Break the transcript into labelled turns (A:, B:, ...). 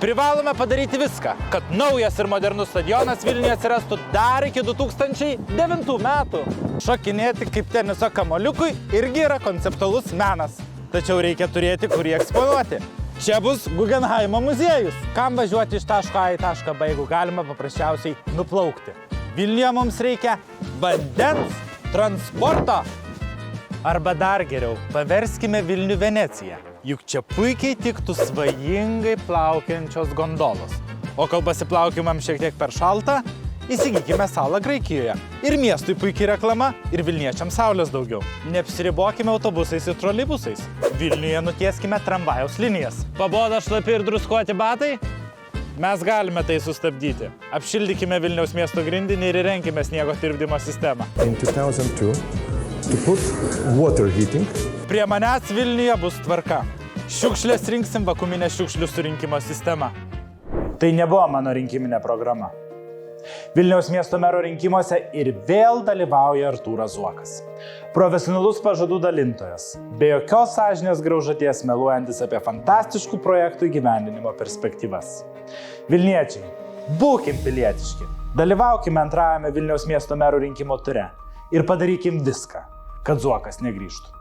A: Privalome padaryti viską, kad naujas ir modernus stadionas Vilniuje atsirastų dar iki 2009 metų. Šokinėti kaip teniso kamuoliukui irgi yra konceptualus menas. Tačiau reikia turėti, kur jį eksponuoti. Čia bus Guggenheimo muziejus. Kam važiuoti iš taško A į tašką B, jeigu galima paprasčiausiai nuplaukti? Vilniuje mums reikia vandens, transporto. Arba dar geriau, paverskime Vilnių Veneciją. Juk čia puikiai tiktų svajingai plaukiančios gondolos. O kol pasiplaukimam šiek tiek per šaltą, įsigykime salą Graikijoje. Ir miestui puikiai reklama, ir vilniečiams saulės daugiau. Neapsiribokime autobusais ir troleibusais. Vilniuje nutieskime tramvajaus linijas. Pabodo šlapi ir druskuoti batai? Mes galime tai sustabdyti. Apšildykime Vilniaus miesto grindinį ir įrenkime sniego tirpdymo sistemą.
B: In 2002, to put water heating.
A: Prie manęs Vilniuje bus tvarka. Šiukšlės rinksim vakuuminę šiukšlių surinkimo sistemą. Tai nebuvo mano rinkiminė programa. Vilniaus miesto mero rinkimuose ir vėl dalyvauja Artūras Zuokas. Profesionalus pažadų dalintojas, be jokios sąžinės graužaties meluojantis apie fantastiškų projektų įgyvendinimo perspektyvas. Vilniečiai, būkim pilietiški, dalyvaukime antrajame Vilniaus miesto mero rinkimo ture ir padarykim viską, kad Zuokas negrįžtų.